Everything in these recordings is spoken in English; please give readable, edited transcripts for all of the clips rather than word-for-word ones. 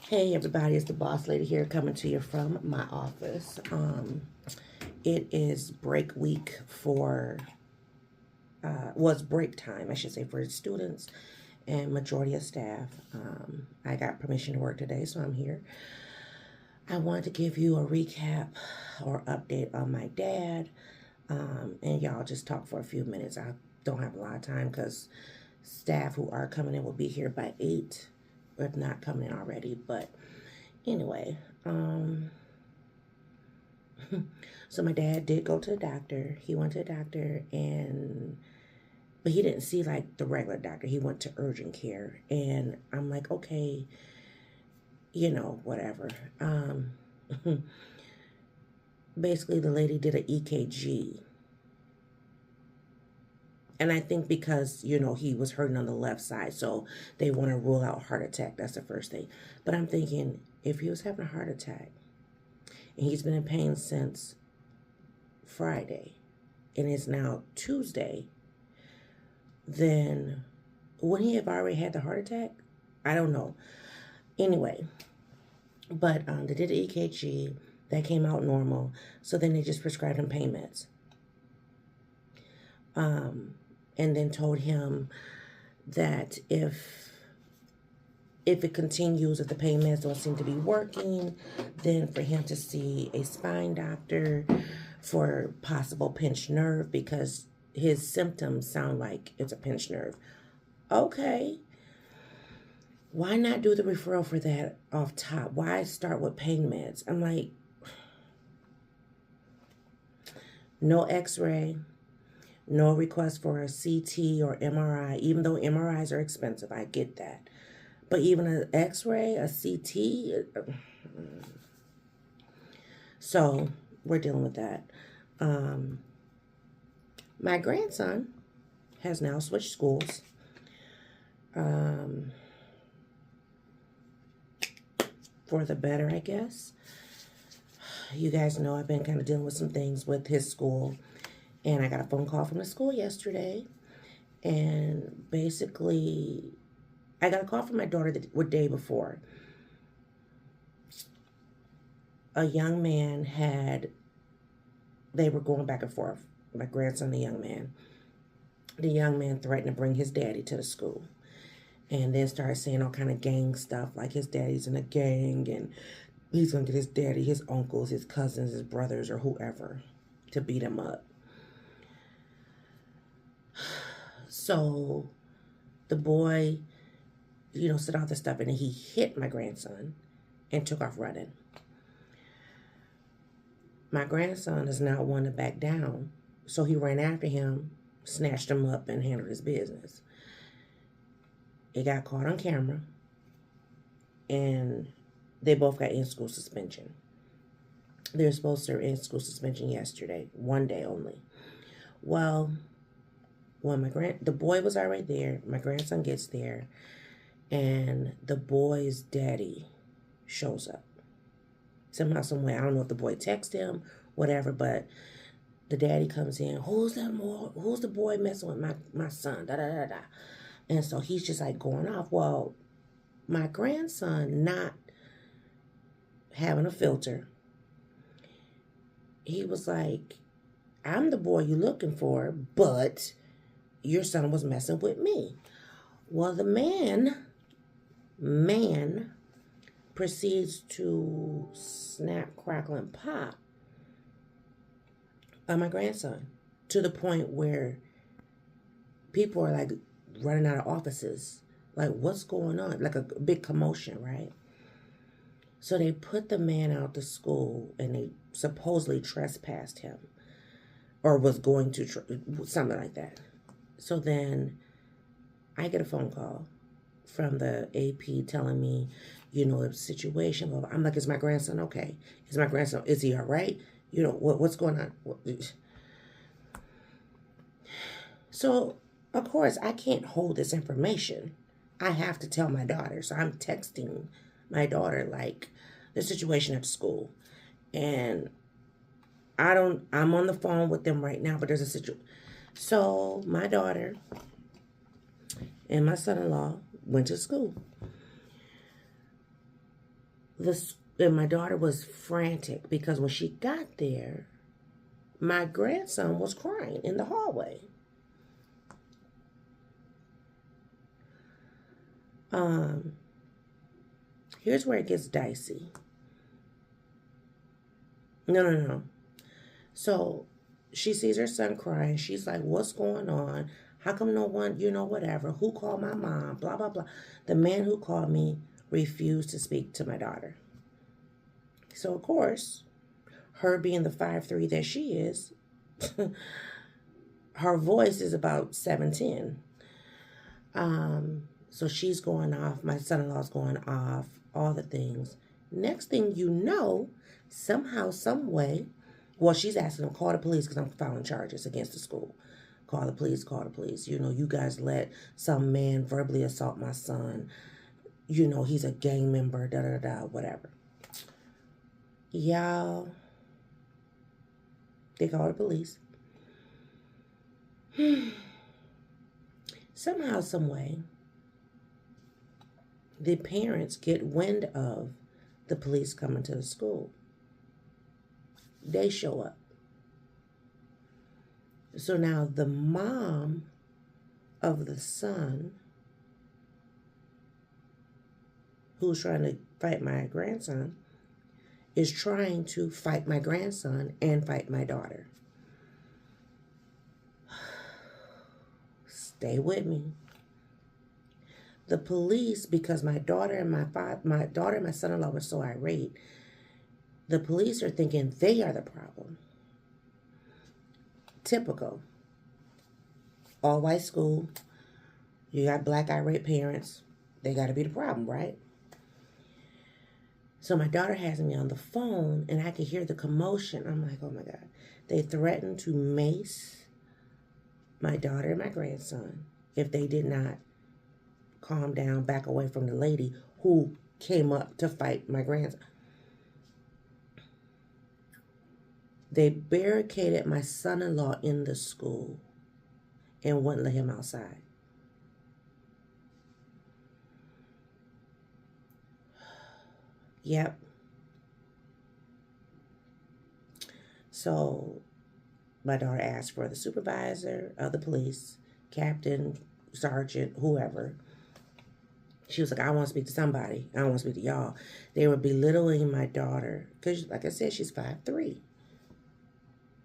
Hey everybody, it's the boss lady here coming to you from my office. It is break week for, it's break time, I should say, for students and majority of staff. I got permission to work today, so I'm here. I wanted to give you a recap or update on my dad, and y'all just talk for a few minutes. I don't have a lot of time because staff who are coming in will be here by 8, if not coming in already, but anyway, so my dad did go to the doctor. He went to the doctor but he didn't see like the regular doctor. He went to urgent care, and I'm like, okay, whatever. Basically the lady did an EKG. And I think because, he was hurting on the left side, so they want to rule out heart attack. That's the first thing. But I'm thinking, if he was having a heart attack, and he's been in pain since Friday, and it's now Tuesday, then wouldn't he have already had the heart attack? I don't know. Anyway, but they did the EKG. That came out normal. So then they just prescribed him pain meds. And then told him that if it continues, if the pain meds don't seem to be working, then for him to see a spine doctor for possible pinched nerve, because his symptoms sound like it's a pinched nerve. Okay. Why not do the referral for that off top? Why start with pain meds? I'm like, no x-ray, no request for a CT or MRI, even though MRIs are expensive. I get that. But even an x-ray, a CT, so we're dealing with that. My grandson has now switched schools. For the better, I guess. You guys know I've been kind of dealing with some things with his school. And I got a phone call from the school yesterday. And basically, I got a call from my daughter the day before. A young man they were going back and forth. My grandson, the young man. The young man threatened to bring his daddy to the school. And then started saying all kind of gang stuff, like his daddy's in a gang, and he's going to get his daddy, his uncles, his cousins, his brothers, or whoever to beat him up. So the boy, said all this stuff, and he hit my grandson and took off running. My grandson is not one to back down, so he ran after him, snatched him up, and handled his business. It got caught on camera, and they both got in-school suspension. They were supposed to in-school suspension yesterday, 1 day only. Well, when the boy was already there, my grandson gets there, and the boy's daddy shows up. Somehow, some way, I don't know if the boy texted him, whatever, but the daddy comes in. Who's the boy messing with my son? Da da da da. And so he's just like going off. Well, my grandson, not having a filter, he was like, I'm the boy you're looking for, but your son was messing with me. Well, the man proceeds to snap, crackle, and pop on my grandson, to the point where people are like running out of offices. Like, what's going on? Like a big commotion, right? So they put the man out to school, and they supposedly trespassed him, or was going to, something like that. So then I get a phone call from the AP telling me, the situation. I'm like, is my grandson okay? Is he all right? What's going on? So, of course, I can't hold this information. I have to tell my daughter. So I'm texting my daughter, like, the situation at school. And I'm on the phone with them right now, but there's a situation. So my daughter and my son-in-law went to school. And my daughter was frantic because when she got there, my grandson was crying in the hallway. Here's where it gets dicey. No. So she sees her son crying. She's like, what's going on? How come no one, whatever? Who called my mom? Blah, blah, blah. The man who called me refused to speak to my daughter. So, of course, her being the 5'3" that she is, her voice is about 7'10". So she's going off. My son-in-law's going off. All the things. Next thing you know, somehow, some way, well, she's asking them, call the police because I'm filing charges against the school. Call the police, call the police. You guys let some man verbally assault my son. He's a gang member, da-da-da, whatever. Y'all, they call the police. Somehow, some way, the parents get wind of the police coming to the school. They show up. So now the mom of the son who's trying to fight my grandson is trying to fight my grandson and fight my daughter. Stay with me. The police, because my daughter and my son-in-law were so irate, the police are thinking they are the problem. Typical. All white school. You got black irate parents. They got to be the problem, right? So my daughter has me on the phone, and I can hear the commotion. I'm like, oh my God. They threatened to mace my daughter and my grandson if they did not calm down, back away from the lady who came up to fight my grandson. They barricaded my son-in-law in the school and wouldn't let him outside. Yep. So my daughter asked for the supervisor of the police, captain, sergeant, whoever. She was like, I want to speak to somebody. I don't want to speak to y'all. They were belittling my daughter because, like I said, she's 5'3".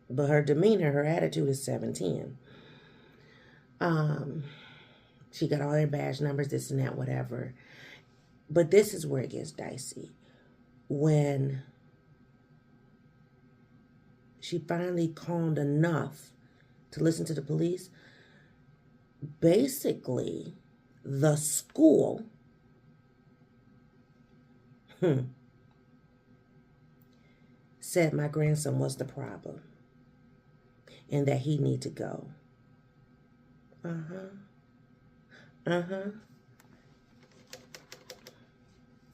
But her demeanor, her attitude is 7'10". She got all her badge numbers, this and that, whatever. But this is where it gets dicey. When she finally calmed enough to listen to the police, basically, the school said my grandson was the problem and that he need to go.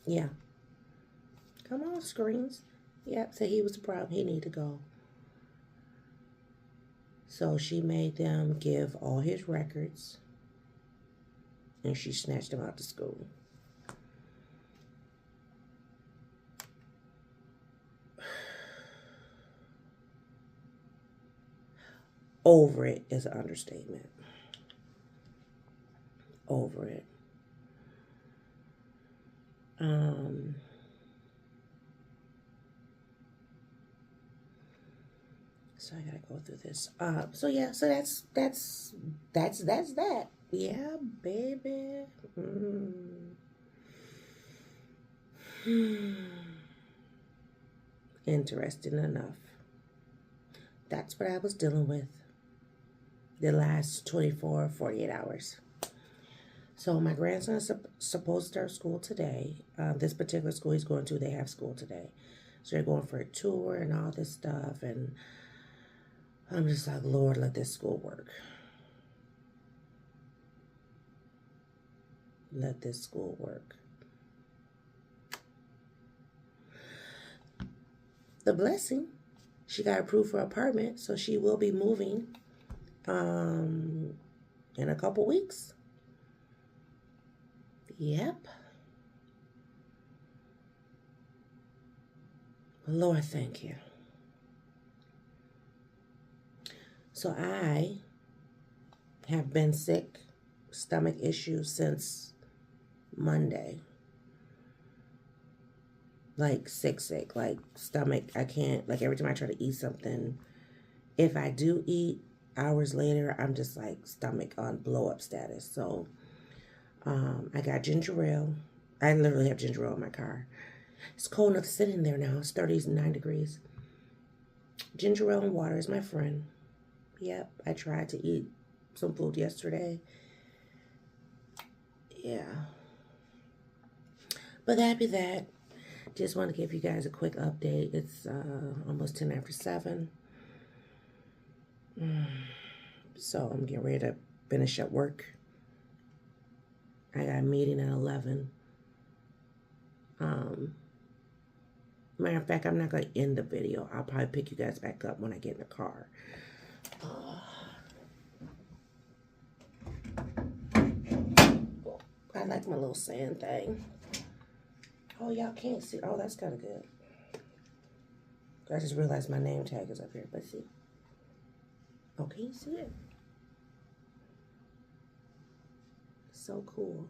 Yeah. Come on, screens. Yep, said he was the problem. He need to go. So she made them give all his records, and she snatched him out to school. Over it is an understatement. Over it. So I gotta go through this. So that's that. Yeah, baby. Interesting enough. That's what I was dealing with the last 24, 48 hours. So my grandson is supposed to start school today. This particular school he's going to, they have school today. So they're going for a tour and all this stuff. And I'm just like, Lord, let this school work. Let this school work. The blessing, she got approved for an apartment, so she will be moving in a couple weeks. Yep. Lord, thank you. So I have been sick, stomach issues since Monday. Like sick, like stomach, I can't, like every time I try to eat something, if I do eat, hours later, I'm just like stomach on blow up status. So I got ginger ale. I literally have ginger ale in my car. It's cold enough to sit in there now. It's 39 degrees. Ginger ale and water is my friend. Yep, I tried to eat some food yesterday. Yeah. But that be that. Just want to give you guys a quick update. It's almost 10 after 7. So I'm getting ready to finish up work. I got a meeting at 11. Matter of fact, I'm not going to end the video. I'll probably pick you guys back up when I get in the car. I like my little sand thing. Oh, y'all can't see. Oh, that's kind of good. I just realized my name tag is up here. But see. Oh, can you see it? So cool.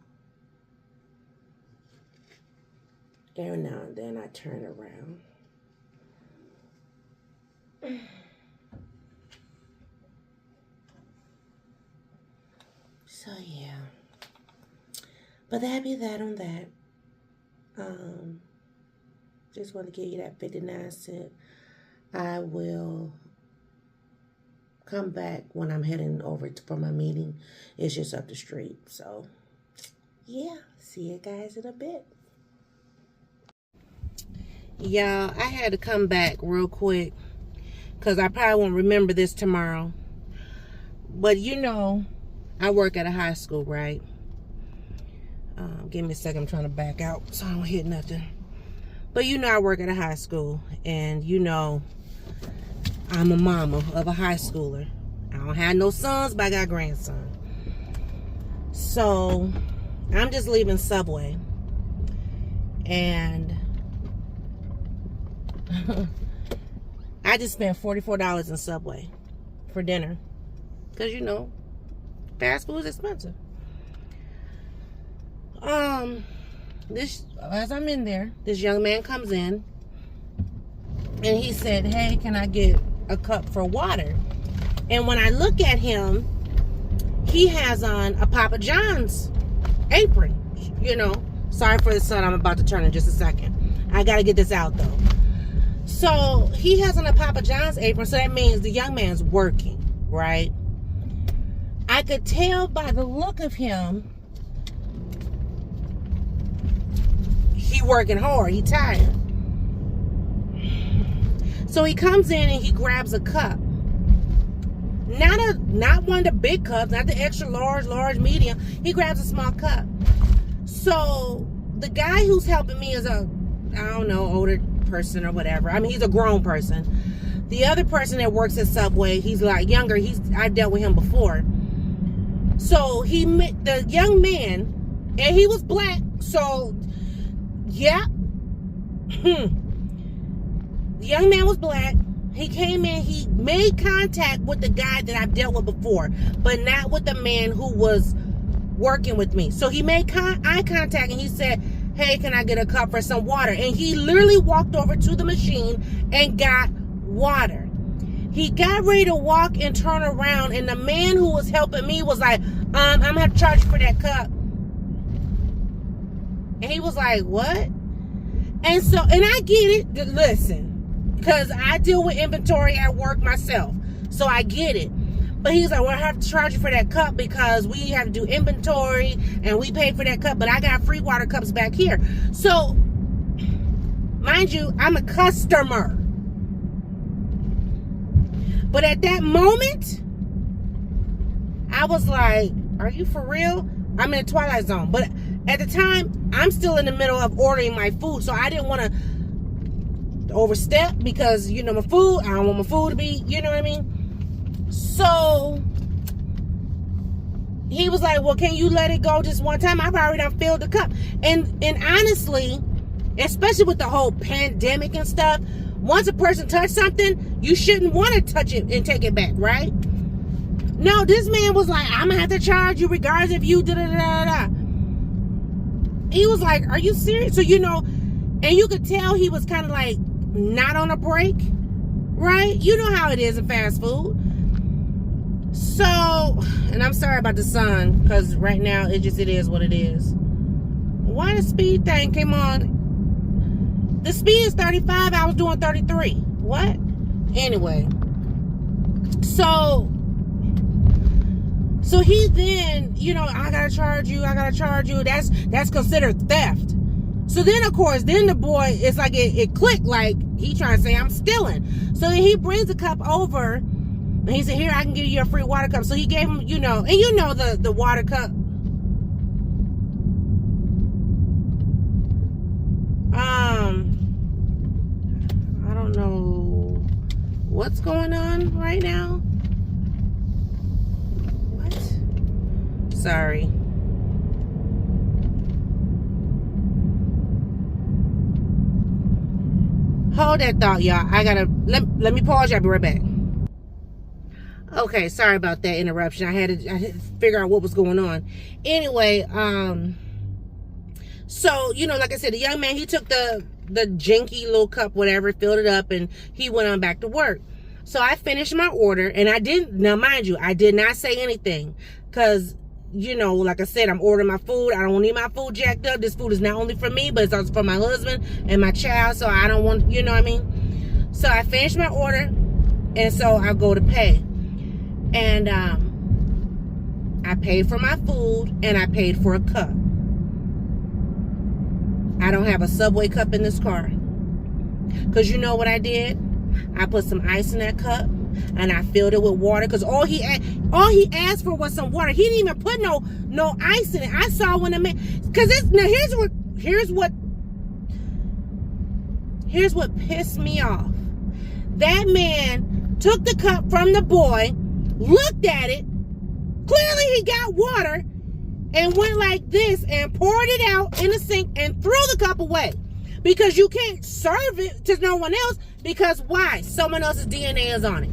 Every now and then I turn around. So yeah. But that be that on that. Just want to give you that 59¢. I will come back when I'm heading over for my meeting. It's just up the street. So yeah, see you guys in a bit. Y'all, I had to come back real quick because I probably won't remember this tomorrow. But you know, I work at a high school, right? Give me a second. I'm trying to back out so I don't hit nothing. But you know, I work at a high school, and you know, I'm a mama of a high schooler. I don't have no sons, but I got a grandson. So I'm just leaving Subway, and I just spent $44 in Subway for dinner. Because, you know, fast food is expensive. As I'm in there, this young man comes in. And he said, hey, can I get a cup for water? And when I look at him, he has on a Papa John's apron. You know, sorry for the sun. I'm about to turn in just a second. I got to get this out, though. So he has on a Papa John's apron, so that means the young man's working, right? I could tell by the look of him, he working hard, he tired. So he comes in and he grabs a cup. Not one of the big cups, not the extra large, medium. He grabs a small cup. So the guy who's helping me is a, I don't know, older person or whatever. I mean, he's a grown person. The other person that works at Subway, he's like younger. I dealt with him before. So the young man, and he was black. So yeah, the young man was black. He came in. He made contact with the guy that I've dealt with before, but not with the man who was working with me. So he made eye contact and he said, hey, can I get a cup for some water? And he literally walked over to the machine and got water. He got ready to walk and turn around, and the man who was helping me was like, I'm gonna have to charge you for that cup. And he was like, what? And so, and I get it, listen, because I deal with inventory at work myself, so I get it. But he's like, well, I have to charge you for that cup because we have to do inventory and we pay for that cup, but I got free water cups back here. So, mind you, I'm a customer. But at that moment, I was like, are you for real? I'm in a twilight zone. But at the time, I'm still in the middle of ordering my food, so I didn't want to overstep because, you know, my food, I don't want my food to be, you know what I mean? So he was like, well, can you let it go just one time? I've already done filled the cup. And honestly, especially with the whole pandemic and stuff, once a person touched something, you shouldn't want to touch it and take it back, right? No, this man was like, I'm gonna have to charge you regardless if you da-da-da-da-da. He was like, are you serious? So, you know, and you could tell he was kind of like not on a break, right? You know how it is in fast food. So, and I'm sorry about the sun, because right now it is what it is. Why the speed thing came on? The speed is 35, I was doing 33. What? Anyway. So he then, you know, I gotta charge you. That's considered theft. So then, of course, then the boy, it's like it clicked, like he trying to say I'm stealing. So then he brings the cup over, and he said, here, I can give you a free water cup. So he gave him, you know, and you know the water cup. I don't know what's going on right now. Sorry. Hold that thought, y'all. I gotta let me pause. Y'all be right back. Okay, sorry about that interruption. I had to figure out what was going on. Anyway, so you know, like I said, the young man, he took the janky little cup, whatever, filled it up, and he went on back to work. So I finished my order, and I didn't. Now, mind you, I did not say anything, because, you know, like I said, I'm ordering my food. I don't need my food jacked up. This food is not only for me, but it's also for my husband and my child. So I don't want, you know what I mean? So I finished my order, and so I go to pay. And I paid for my food, and I paid for a cup. I don't have a Subway cup in this car. Because you know what I did? I put some ice in that cup, and I filled it with water, because all he asked for was some water. He didn't even put no ice in it. I saw when the man, because now here's what pissed me off. That man took the cup from the boy, looked at it, clearly he got water, and went like this and poured it out in the sink and threw the cup away. Because you can't serve it to no one else, because why? Someone else's DNA is on it.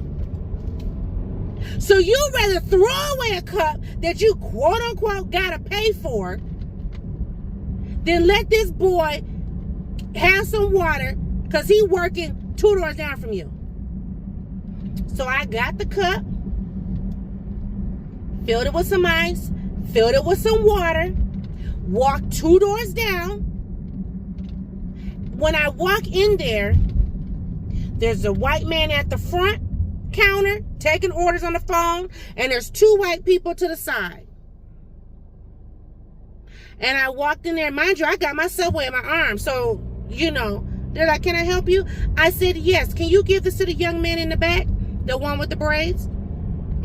So you'd rather throw away a cup that you quote unquote gotta pay for than let this boy have some water because he working 2 doors down from you. So I got the cup, filled it with some ice, filled it with some water, walked 2 doors down. When I walk in there, there's a white man at the front counter taking orders on the phone, and there's 2 white people to the side. And I walked in there, mind you, I got my Subway in my arm, so, you know, they're like, can I help you? I said, yes. Can you give this to the young man in the back, the one with the braids?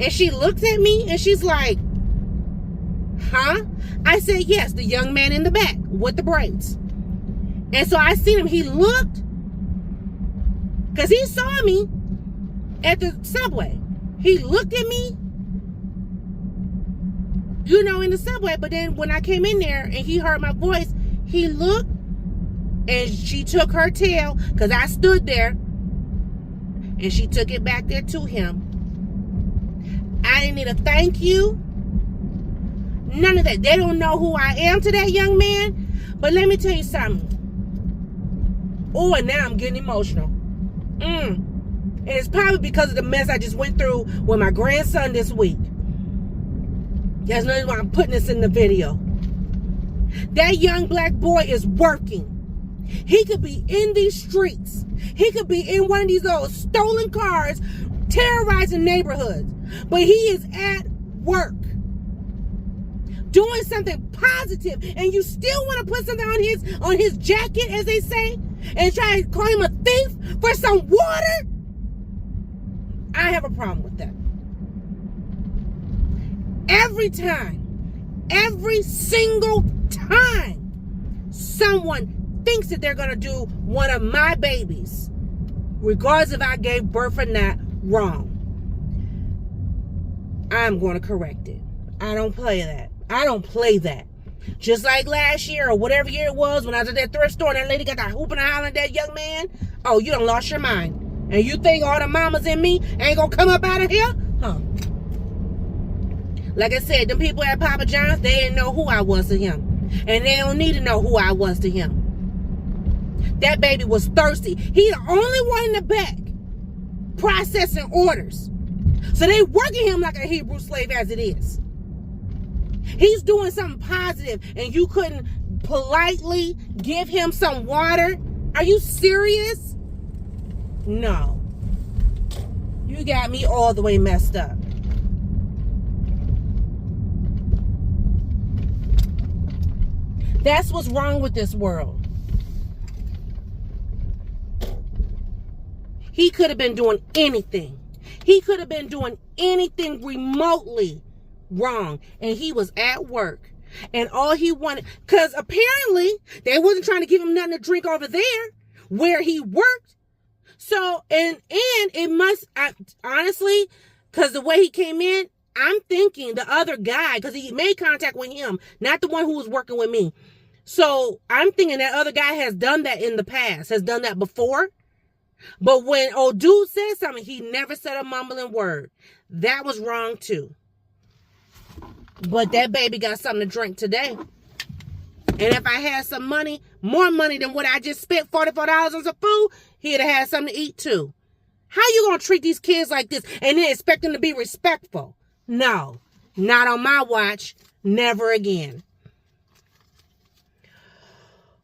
And she looks at me and she's like, huh? I said, yes, the young man in the back with the braids. And so I seen him, he looked, because he saw me at the Subway. He looked at me, you know, in the Subway, but then when I came in there and he heard my voice, he looked, and she took her tail, because I stood there, and she took it back there to him. I didn't need a thank you, none of that. They don't know who I am to that young man, but let me tell you something. Oh, and now I'm getting emotional. And it's probably because of the mess I just went through with my grandson this week. That's another reason why I'm putting this in the video. That young black boy is working. He could be in these streets. He could be in one of these old stolen cars, terrorizing neighborhoods. But he is at work, doing something positive, and you still want to put something on his jacket, as they say, and try to call him a thief for some water? I have a problem with that. Every single time someone thinks that they're going to do one of my babies, regardless if I gave birth or not, wrong, I'm going to correct it. I don't play that. I don't play that. Just like last year or whatever year it was when I was at that thrift store and that lady got that hooping and hollering at that young man, Oh, you done lost your mind. And you think all the mamas in me ain't gonna come up out of here? Huh. Like I said, them people at Papa John's, they didn't know who I was to him. And they don't need to know who I was to him. That baby was thirsty. He the only one in the back processing orders. So they working him like a Hebrew slave as it is. He's doing something positive and you couldn't politely give him some water? Are you serious? No. You got me all the way messed up. That's what's wrong with this world. He could have been doing anything. He could have been doing anything remotely wrong. And he was at work. And all he wanted, because apparently they wasn't trying to give him nothing to drink over there where he worked. So, and it must, honestly, because the way he came in, I'm thinking the other guy, because he made contact with him, not the one who was working with me. So I'm thinking that other guy has done that in the past, has done that before. But when old dude said something, he never said a mumbling word. That was wrong too. But that baby got something to drink today. And if I had some money, more money than what I just spent, $44 on some food, he'd have had something to eat too. How you going to treat these kids like this and then expect them to be respectful? No, not on my watch. Never again.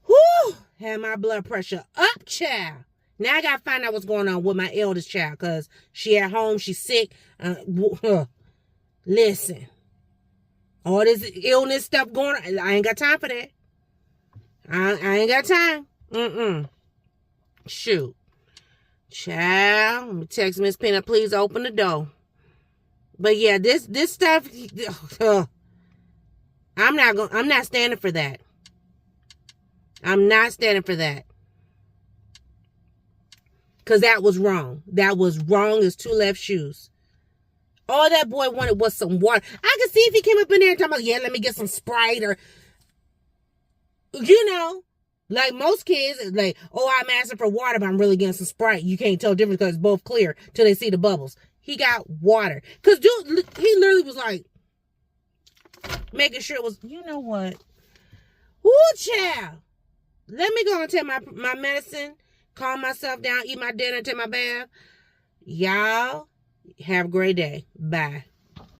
Whew, had my blood pressure up, child. Now I got to find out what's going on with my eldest child because she at home, she's sick. Listen, all this illness stuff going on, I ain't got time for that. I ain't got time. Shoot. Child, let me text Miss Peanut, please open the door. But yeah, this stuff, I'm not standing for that. I'm not standing for that. Because that was wrong. That was wrong as two left shoes. All that boy wanted was some water. I could see if he came up in there and talking about, yeah, let me get some Sprite or, you know, like most kids, like, oh, I'm asking for water, but I'm really getting some Sprite. You can't tell the difference because it's both clear till they see the bubbles. He got water. Because dude, he literally was like, making sure it was, you know what? Woo, child. Let me go and take my medicine, calm myself down, eat my dinner, take my bath. Y'all have a great day. Bye.